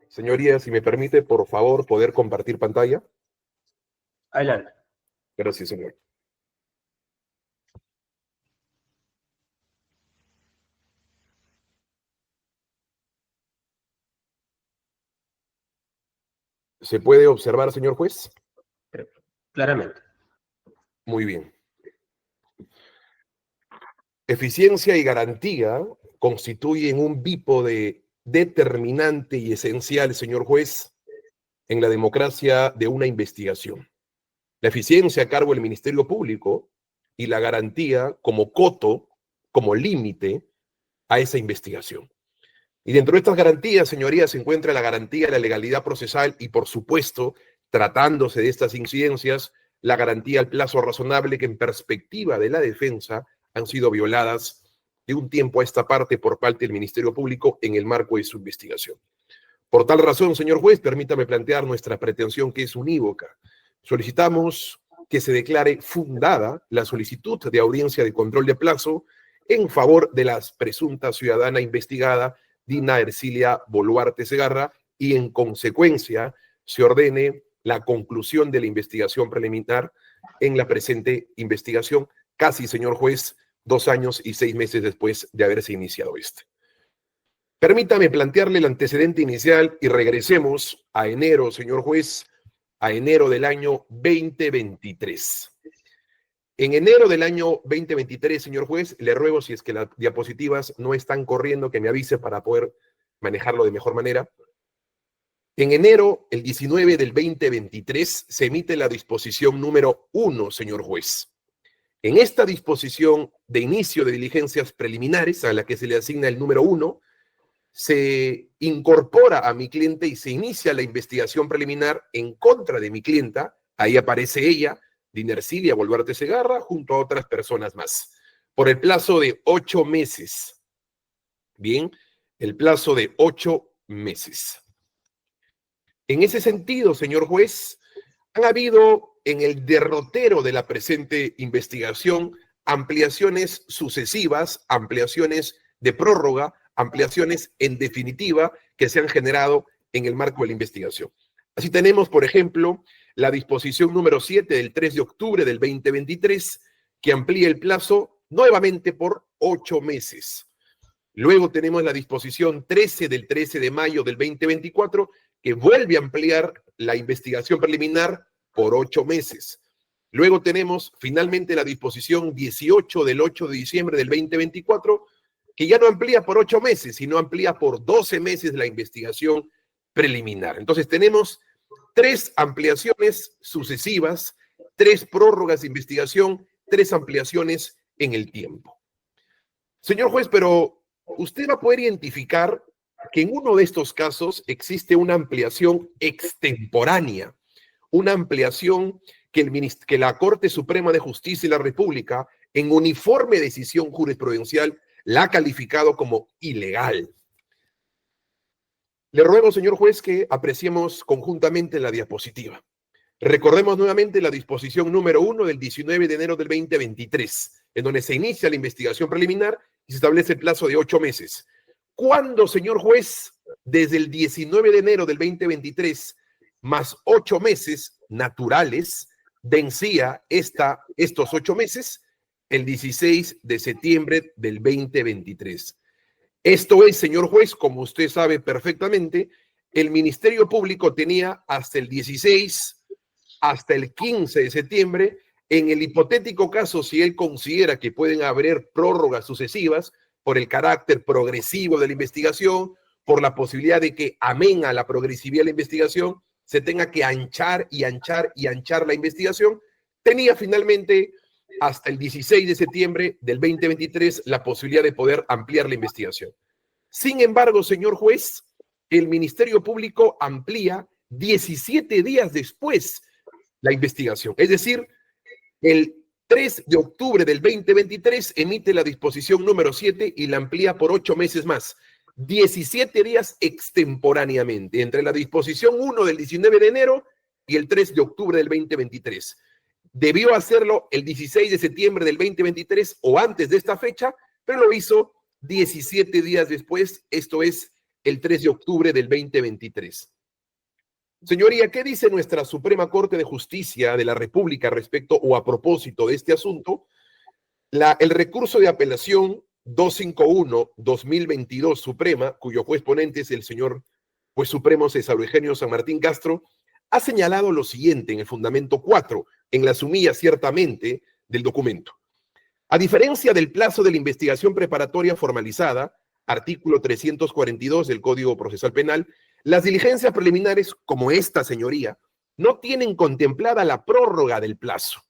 Señoría, si me permite, por favor, poder compartir pantalla. Adelante. Gracias, señor. ¿Se puede observar, señor juez? Claramente. Muy bien. Eficiencia y garantía constituyen un bípode determinante y esencial, señor juez, en la democracia de una investigación. La eficiencia a cargo del Ministerio Público y la garantía como coto, como límite a esa investigación. Y dentro de estas garantías, señorías, se encuentra la garantía de la legalidad procesal y, por supuesto, tratándose de estas incidencias, la garantía al plazo razonable que en perspectiva de la defensa han sido violadas de un tiempo a esta parte por parte del Ministerio Público en el marco de su investigación. Por tal razón, señor juez, permítame plantear nuestra pretensión, que es unívoca. Solicitamos que se declare fundada la solicitud de audiencia de control de plazo en favor de la presunta ciudadana investigada Dina Ercilia Boluarte Segarra y, en consecuencia, se ordene la conclusión de la investigación preliminar en la presente investigación, casi, señor juez, 2 años y 6 meses después de haberse iniciado este. Permítame plantearle el antecedente inicial y regresemos a enero, señor juez, a enero del año 2023. En enero del año 2023, señor juez, le ruego, si es que las diapositivas no están corriendo, que me avise para poder manejarlo de mejor manera. En enero, el 19 del 2023, se emite la disposición número 1, señor juez. En esta disposición de inicio de diligencias preliminares, a la que se le asigna el número 1, se incorpora a mi cliente y se inicia la investigación preliminar en contra de mi clienta. Ahí aparece ella, Dina Ercilia Boluarte Segarra, junto a otras personas más, por el plazo de 8 meses. Bien, el plazo de 8 meses. En ese sentido, señor juez, han habido en el derrotero de la presente investigación ampliaciones sucesivas, ampliaciones de prórroga, ampliaciones en definitiva que se han generado en el marco de la investigación. Así tenemos, por ejemplo, la disposición número 7 del 3 de octubre del 2023, que amplía el plazo nuevamente por 8 meses. Luego tenemos la disposición 13 del 13 de mayo del 2024, que vuelve a ampliar la investigación preliminar por 8 meses. Luego tenemos finalmente la disposición 18 del 8 de diciembre del 2024, que ya no amplía por 8 meses, sino amplía por 12 meses la investigación preliminar. Entonces tenemos 3 ampliaciones sucesivas, 3 prórrogas de investigación, 3 ampliaciones en el tiempo. Señor juez, pero usted va a poder identificar que en uno de estos casos existe una ampliación extemporánea, una ampliación que la Corte Suprema de Justicia de la República, en uniforme decisión jurisprudencial, la ha calificado como ilegal. Le ruego, señor juez, que apreciemos conjuntamente la diapositiva. Recordemos nuevamente la disposición número 1 del 19 de enero del 2023, en donde se inicia la investigación preliminar y se establece el plazo de 8 meses. ¿Cuándo, señor juez, desde el 19 de enero del 2023, más 8 meses naturales, vencía estos 8 meses? El 16 de septiembre del 2023. Esto es, señor juez, como usted sabe perfectamente, el Ministerio Público tenía hasta el 16, hasta el 15 de septiembre, en el hipotético caso, si él considera que pueden haber prórrogas sucesivas por el carácter progresivo de la investigación, por la posibilidad de que, amén a la progresividad de la investigación, se tenga que anchar y anchar y anchar la investigación, tenía finalmente hasta el 16 de septiembre del 2023 la posibilidad de poder ampliar la investigación. Sin embargo, señor juez, el Ministerio Público amplía 17 días después la investigación. Es decir, el 3 de octubre del 2023 emite la disposición número 7 y la amplía por 8 meses más. 17 días extemporáneamente, entre la disposición 1 del 19 de enero y el 3 de octubre del 2023. Debió hacerlo el 16 de septiembre del 2023 o antes de esta fecha, pero lo hizo 17 días después, esto es el 3 de octubre del 2023. Señoría, ¿qué dice nuestra Suprema Corte de Justicia de la República respecto o a propósito de este asunto? El recurso de apelación 251-2022 Suprema, cuyo juez ponente es el señor juez supremo César Eugenio San Martín Castro, ha señalado lo siguiente en el fundamento 4, en la sumilla ciertamente del documento. A diferencia del plazo de la investigación preparatoria formalizada, artículo 342 del Código Procesal Penal, las diligencias preliminares, como esta, señoría, no tienen contemplada la prórroga del plazo.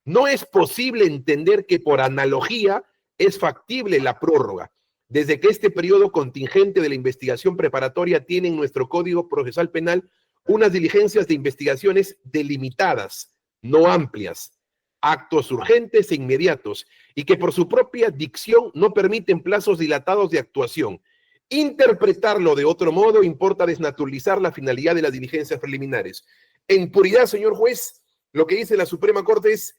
No es posible entender que por analogía es factible la prórroga, desde que este periodo contingente de la investigación preparatoria tiene en nuestro Código Procesal Penal unas diligencias de investigaciones delimitadas, no amplias, actos urgentes e inmediatos, y que por su propia dicción no permiten plazos dilatados de actuación. Interpretarlo de otro modo importa desnaturalizar la finalidad de las diligencias preliminares. En puridad, señor juez, lo que dice la Suprema Corte es: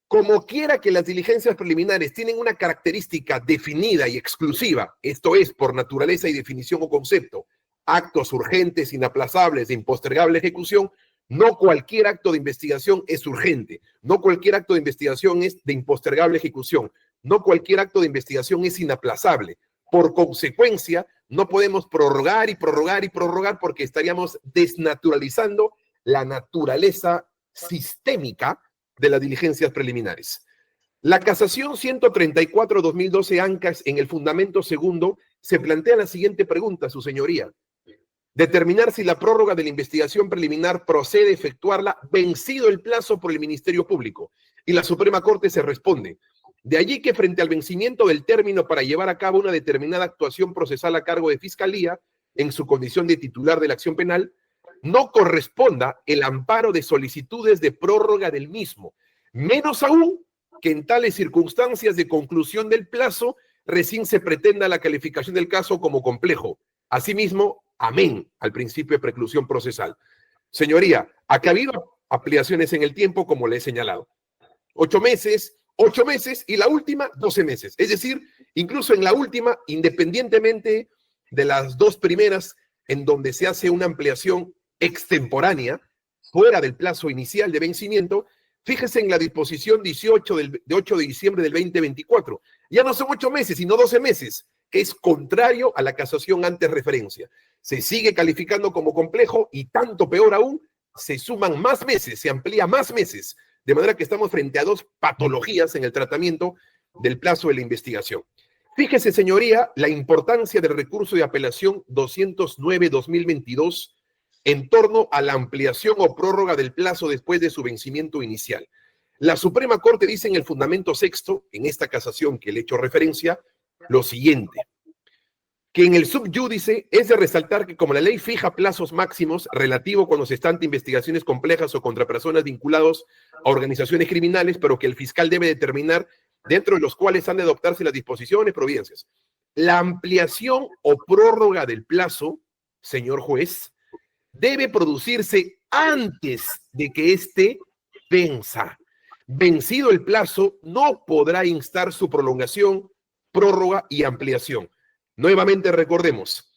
como quiera que las diligencias preliminares tienen una característica definida y exclusiva, esto es, por naturaleza y definición o concepto, actos urgentes, inaplazables, de impostergable ejecución, no cualquier acto de investigación es urgente, no cualquier acto de investigación es de impostergable ejecución, no cualquier acto de investigación es inaplazable. Por consecuencia, no podemos prorrogar y prorrogar y prorrogar porque estaríamos desnaturalizando la naturaleza sistémica de las diligencias preliminares. La casación 134-2012 ANCAS en el fundamento segundo se plantea la siguiente pregunta, su señoría. Determinar si la prórroga de la investigación preliminar procede efectuarla vencido el plazo por el Ministerio Público. Y la Suprema Corte se responde: de allí que frente al vencimiento del término para llevar a cabo una determinada actuación procesal a cargo de Fiscalía, en su condición de titular de la acción penal, no corresponda el amparo de solicitudes de prórroga del mismo, menos aún que en tales circunstancias de conclusión del plazo recién se pretenda la calificación del caso como complejo. Asimismo, amén al principio de preclusión procesal. Señoría, aquí ha habido ampliaciones en el tiempo, como le he señalado. 8 meses y la última 12 meses. Es decir, incluso en la última, independientemente de las dos primeras, en donde se hace una ampliación extemporánea, fuera del plazo inicial de vencimiento, fíjese en la disposición 18 de 8 de diciembre del 2024. Ya no son 8 meses, sino 12 meses, que es contrario a la casación antes referencia. Se sigue calificando como complejo y tanto peor aún, se suman más meses, se amplía más meses, de manera que estamos frente a dos patologías en el tratamiento del plazo de la investigación. Fíjese, señoría, la importancia del recurso de apelación 209-2022 en torno a la ampliación o prórroga del plazo después de su vencimiento inicial. La Suprema Corte dice en el fundamento sexto, en esta casación que le he hecho referencia, lo siguiente: que en el subyúdice es de resaltar que como la ley fija plazos máximos relativo cuando se están investigaciones complejas o contra personas vinculados a organizaciones criminales, pero que el fiscal debe determinar dentro de los cuales han de adoptarse las disposiciones, providencias. La ampliación o prórroga del plazo, señor juez, debe producirse antes de que éste venza. Vencido el plazo, no podrá instar su prolongación, prórroga y ampliación. Nuevamente recordemos,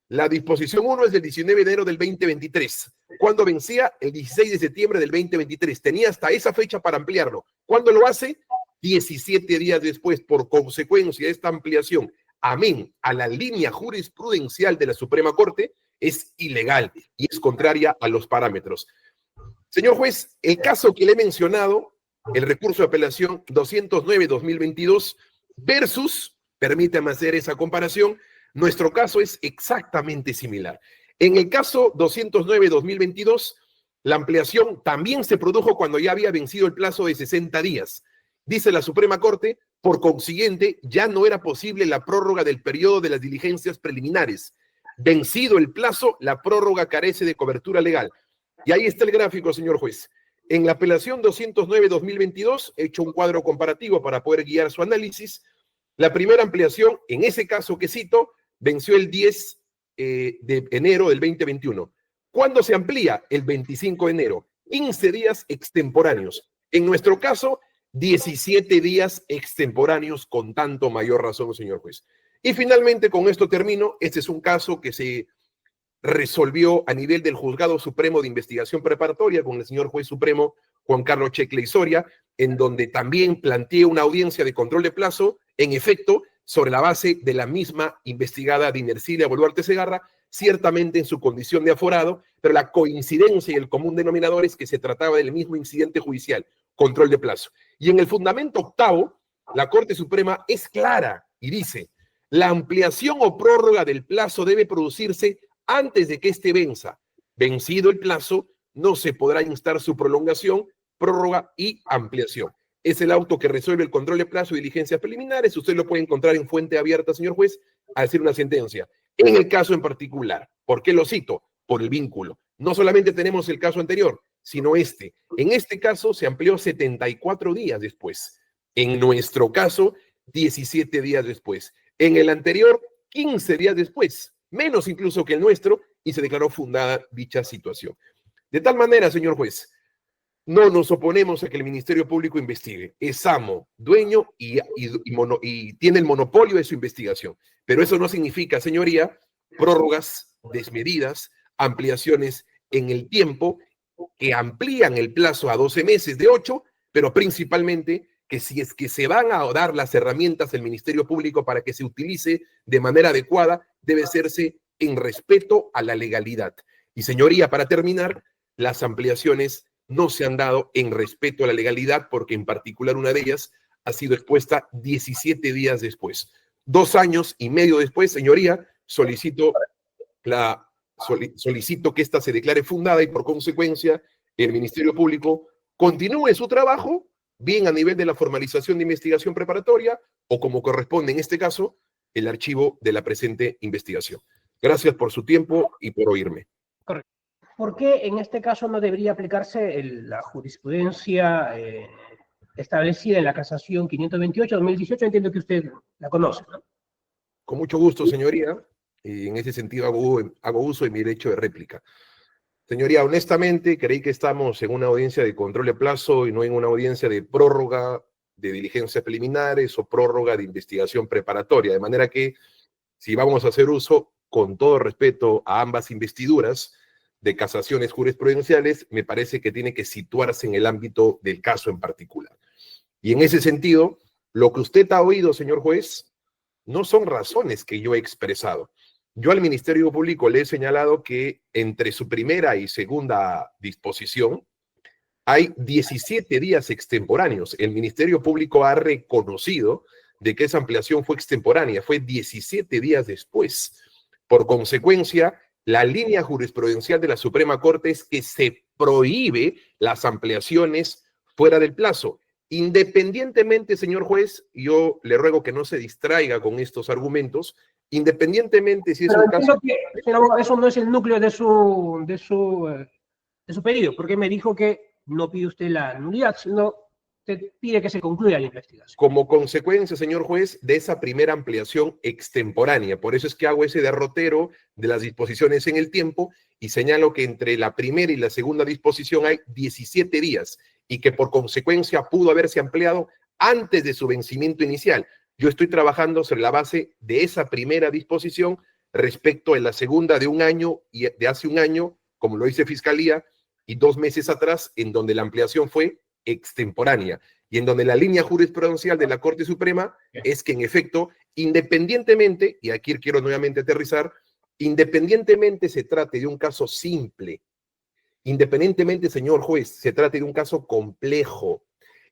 la disposición 1 es del 19 de enero del 2023. ¿Cuándo vencía? El 16 de septiembre del 2023. Tenía hasta esa fecha para ampliarlo. ¿Cuándo lo hace? 17 días después. Por consecuencia de esta ampliación, amén a la línea jurisprudencial de la Suprema Corte, es ilegal y es contraria a los parámetros. Señor juez, el caso que le he mencionado, el recurso de apelación 209-2022 versus, permítame hacer esa comparación, nuestro caso es exactamente similar. En el caso 209-2022, la ampliación también se produjo cuando ya había vencido el plazo de 60 días. Dice la Suprema Corte, por consiguiente, ya no era posible la prórroga del periodo de las diligencias preliminares. Vencido el plazo, la prórroga carece de cobertura legal. Y ahí está el gráfico, señor juez. En la apelación 209-2022, he hecho un cuadro comparativo para poder guiar su análisis. La primera ampliación, en ese caso que cito, venció el 10 de enero del 2021. ¿Cuándo se amplía? El 25 de enero. 15 días extemporáneos. En nuestro caso, 17 días extemporáneos con tanto mayor razón, señor juez. Y finalmente, con esto termino, este es un caso que se resolvió a nivel del Juzgado Supremo de Investigación Preparatoria con el señor juez supremo Juan Carlos Checle y Soria, en donde también planteé una audiencia de control de plazo, en efecto, sobre la base de la misma investigada Dinercilia Boluarte Segarra, ciertamente en su condición de aforado, pero la coincidencia y el común denominador es que se trataba del mismo incidente judicial, control de plazo. Y en el fundamento octavo, la Corte Suprema es clara y dice: la ampliación o prórroga del plazo debe producirse antes de que éste venza. Vencido el plazo, no se podrá instar su prolongación, prórroga y ampliación. Es el auto que resuelve el control de plazo y diligencias preliminares. Usted lo puede encontrar en fuente abierta, señor juez, a decir una sentencia. En el caso en particular, ¿por qué lo cito? Por el vínculo. No solamente tenemos el caso anterior, sino este. En este caso se amplió 74 días después. En nuestro caso, 17 días después. En el anterior, 15 días después, menos incluso que el nuestro, y se declaró fundada dicha situación. De tal manera, señor juez, no nos oponemos a que el Ministerio Público investigue. Es amo, dueño y tiene el monopolio de su investigación. Pero eso no significa, señoría, prórrogas desmedidas, ampliaciones en el tiempo que amplían el plazo a 12 meses de 8, pero principalmente que si es que se van a dar las herramientas del Ministerio Público para que se utilice de manera adecuada, debe hacerse en respeto a la legalidad. Y señoría, para terminar, las ampliaciones no se han dado en respeto a la legalidad, porque en particular una de ellas ha sido expuesta 17 días después. 2 años y medio después, señoría, solicito que ésta se declare fundada y por consecuencia el Ministerio Público continúe su trabajo, bien a nivel de la formalización de investigación preparatoria o como corresponde en este caso, el archivo de la presente investigación. Gracias por su tiempo y por oírme. Correcto. ¿Por qué en este caso no debería aplicarse la jurisprudencia establecida en la casación 528-2018? Entiendo que usted la conoce, ¿no? Con mucho gusto, señoría, y en ese sentido hago uso de mi derecho de réplica. Señoría, honestamente, creí que estamos en una audiencia de control de plazo y no en una audiencia de prórroga de diligencias preliminares o prórroga de investigación preparatoria, de manera que si vamos a hacer uso, con todo respeto a ambas investiduras de casaciones jurisprudenciales, me parece que tiene que situarse en el ámbito del caso en particular. Y en ese sentido, lo que usted ha oído, señor juez, no son razones que yo he expresado. Yo al Ministerio Público le he señalado que entre su primera y segunda disposición hay 17 días extemporáneos. El Ministerio Público ha reconocido de que esa ampliación fue extemporánea, fue 17 días después. Por consecuencia, la línea jurisprudencial de la Suprema Corte es que se prohíbe las ampliaciones fuera del plazo. Independientemente, señor juez, yo le ruego que no se distraiga con estos argumentos, independientemente si es un caso... Que, señor abogado, eso no es el núcleo de su pedido, porque me dijo que no pide usted la nulidad, sino usted pide que se concluya la investigación. Como consecuencia, señor juez, de esa primera ampliación extemporánea. Por eso es que hago ese derrotero de las disposiciones en el tiempo y señalo que entre la primera y la segunda disposición hay 17 días y que por consecuencia pudo haberse ampliado antes de su vencimiento inicial. Yo estoy trabajando sobre la base de esa primera disposición respecto a la segunda de un año y de hace un año, como lo dice Fiscalía, y 2 meses atrás, en donde la ampliación fue extemporánea y en donde la línea jurisprudencial de la Corte Suprema es que en efecto, independientemente, y aquí quiero nuevamente aterrizar, independientemente se trate de un caso simple, independientemente, señor juez, se trate de un caso complejo,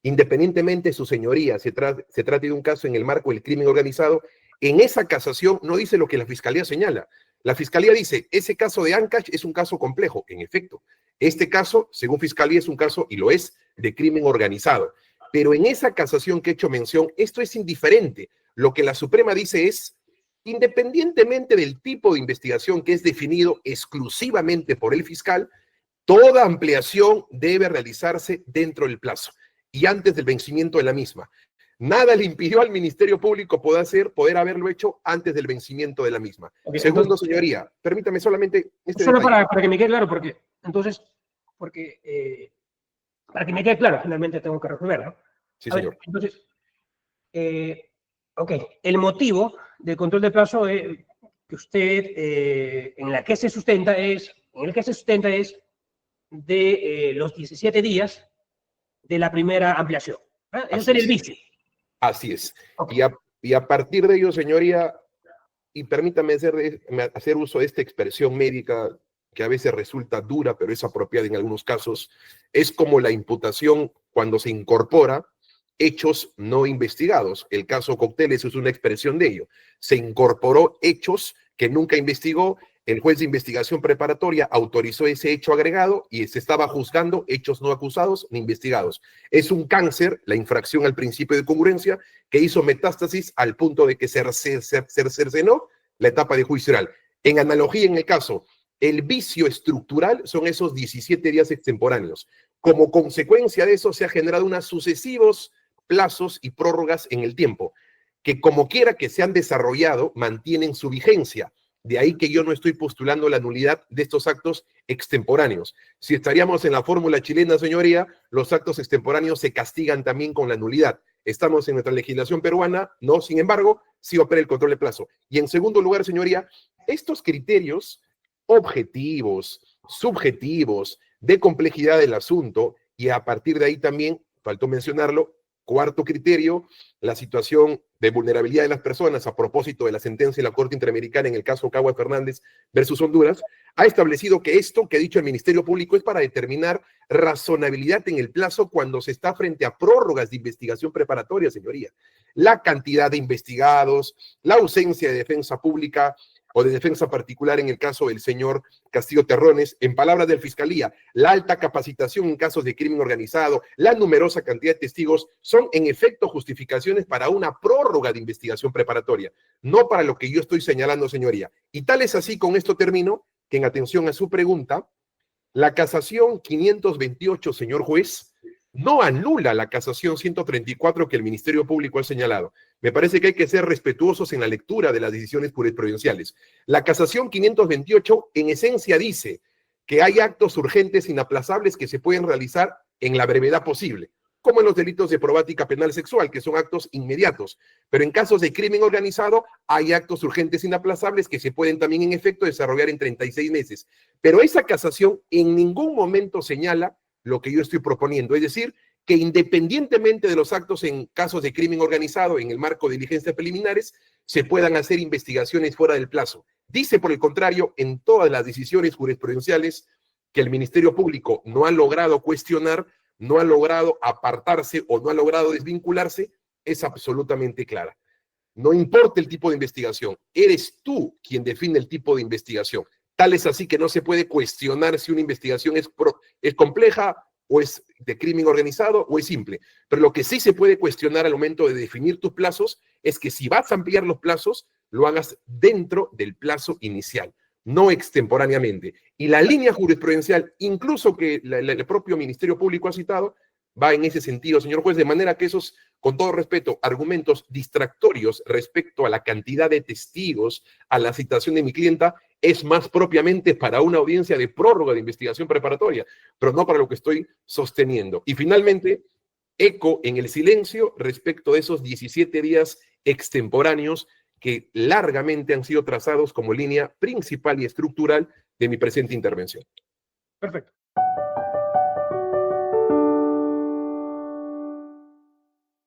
independientemente, su señoría, se trate de un caso en el marco del crimen organizado, en esa casación no dice lo que la Fiscalía señala. La Fiscalía dice, ese caso de Ancash es un caso complejo. En efecto, este caso, según Fiscalía, es un caso, y lo es, de crimen organizado. Pero en esa casación que he hecho mención, esto es indiferente. Lo que la Suprema dice es, independientemente del tipo de investigación que es definido exclusivamente por el fiscal, toda ampliación debe realizarse dentro del plazo y antes del vencimiento de la misma. Nada le impidió al Ministerio Público poder haberlo hecho antes del vencimiento de la misma. Okay, segundo, entonces, señoría, permítame solamente solo para que me quede claro, porque para que me quede claro, finalmente tengo que resolverlo, ¿no? Sí, señor. Entonces, ok, el motivo de control de plazo que usted, en el que se sustenta es de los 17 días de la primera ampliación. ¿Ah? Eso sería el vicio. Así es. Okay. Y a partir de ello, señoría, y permítame hacer uso de esta expresión médica que a veces resulta dura, pero es apropiada en algunos casos, es como la imputación cuando se incorpora hechos no investigados. El caso Cocteles es una expresión de ello. Se incorporó hechos que nunca investigó, el juez de investigación preparatoria autorizó ese hecho agregado y se estaba juzgando hechos no acusados ni investigados. Es un cáncer, la infracción al principio de congruencia, que hizo metástasis al punto de que se cercenó la etapa de juicio oral. En analogía, en el caso, el vicio estructural son esos 17 días extemporáneos. Como consecuencia de eso se ha generado unos sucesivos plazos y prórrogas en el tiempo, que como quiera que se han desarrollado, mantienen su vigencia. De ahí que yo no estoy postulando la nulidad de estos actos extemporáneos. Si estaríamos en la fórmula chilena, señoría, los actos extemporáneos se castigan también con la nulidad. Estamos en nuestra legislación peruana, no, sin embargo, sí opera el control de plazo. Y en segundo lugar, señoría, estos criterios objetivos, subjetivos, de complejidad del asunto, y a partir de ahí también, faltó mencionarlo, cuarto criterio, la situación de vulnerabilidad de las personas a propósito de la sentencia de la Corte Interamericana en el caso Cagua Fernández versus Honduras, ha establecido que esto que ha dicho el Ministerio Público es para determinar razonabilidad en el plazo cuando se está frente a prórrogas de investigación preparatoria, señoría. La cantidad de investigados, la ausencia de defensa pública o de defensa particular en el caso del señor Castillo Terrones, en palabras de la Fiscalía, la alta capacitación en casos de crimen organizado, la numerosa cantidad de testigos, son en efecto justificaciones para una prórroga de investigación preparatoria, no para lo que yo estoy señalando, señoría. Y tal es así, con esto termino, que en atención a su pregunta, la casación 528, señor juez, no anula la casación 134 que el Ministerio Público ha señalado. Me parece que hay que ser respetuosos en la lectura de las decisiones jurisprudenciales. La casación 528 en esencia dice que hay actos urgentes inaplazables que se pueden realizar en la brevedad posible, como en los delitos de probática penal sexual, que son actos inmediatos. Pero en casos de crimen organizado, hay actos urgentes inaplazables que se pueden también en efecto desarrollar en 36 meses. Pero esa casación en ningún momento señala lo que yo estoy proponiendo, es decir, que independientemente de los actos en casos de crimen organizado en el marco de diligencias preliminares, se puedan hacer investigaciones fuera del plazo. Dice, por el contrario, en todas las decisiones jurisprudenciales que el Ministerio Público no ha logrado cuestionar, no ha logrado apartarse o no ha logrado desvincularse, es absolutamente clara. No importa el tipo de investigación, eres tú quien define el tipo de investigación. Tal es así que no se puede cuestionar si una investigación es compleja o es de crimen organizado o es simple. Pero lo que sí se puede cuestionar al momento de definir tus plazos es que si vas a ampliar los plazos, lo hagas dentro del plazo inicial, no extemporáneamente. Y la línea jurisprudencial, incluso que el propio Ministerio Público ha citado, va en ese sentido, señor juez, de manera que esos, con todo respeto, argumentos distractorios respecto a la cantidad de testigos, a la citación de mi clienta, es más propiamente para una audiencia de prórroga de investigación preparatoria, pero no para lo que estoy sosteniendo. Y finalmente, eco en el silencio respecto de esos 17 días extemporáneos que largamente han sido trazados como línea principal y estructural de mi presente intervención. Perfecto.